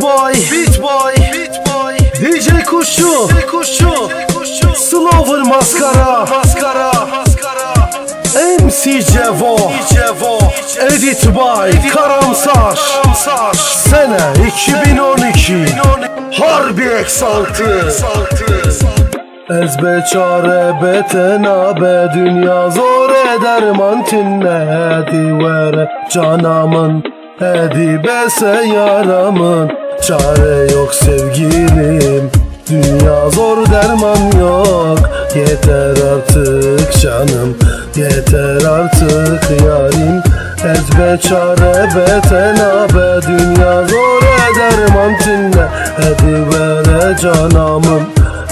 Beat boy DJ Kuşçu Slower maskara MC Cevo Edit by Karamsar Sene 2012 Harbi Eksaltı Ez beçare betenabe dünya zor eder mantinne divere canamın edibese yaramın çare yok sevgilim dünya zor derman yok yeter artık canım yeter artık yarim ez beçare betenabe dünya zor eder mantinne edivere canamın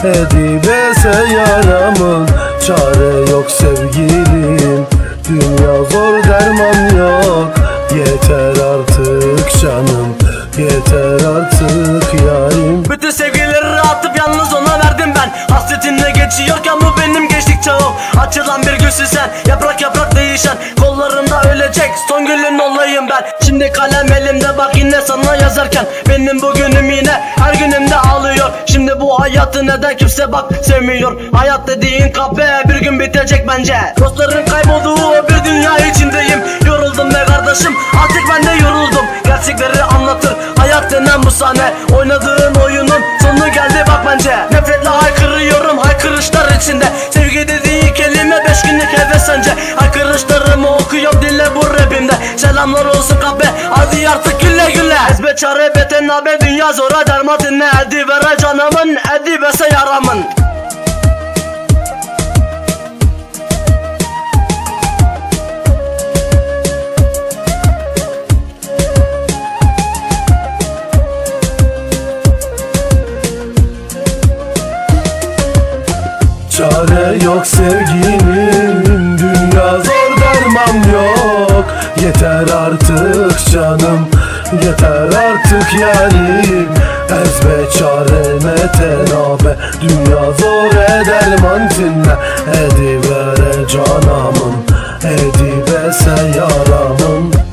edibese yaramın çare yok sevgilim dünya zor derman yok yeter artık canım yeter artık yarim. Bütün sevgileri atıp yalnız ona verdim ben. Hasretinle geçiyorken bu benim gençlik çağım. Açılan bir gülsün sen, yaprak yaprak değişen. Kollarında ölecek son gülün olayım ben. Şimdi kalem elimde bak yine sana yazarken benim bugünüm yine her günümde ağlıyor. Şimdi bu hayatı neden kimse bak sevmiyor. Hayat dediğin kahve bir gün bitecek bence. Dostların kaybolduğu bir dünya içindeyim. Yoruldum be kardeşim artık ben de yoruldum. Gerçekleri anlatır hayat denen bu sahne. Oynadığın oyunun sonu geldi bak bence. Nefretle haykırıyorum haykırışlar içinde. Sevgi dediği kelime 5 günlük heves sence. Haykırışlarımı okuyorum dinle bu rapimde. Selamlar olsun kahve hadi artık gülle gülle. Ezbe çare beten haber dünya zora derman dinle. Edi vere canımın edi bese yaramın. Çare yok sevgilim dünya zor derman yok yeter artık canım yeter artık yarim ezbe çare metenabe dünya zor eder mantinle edivere canamın edibese yaramın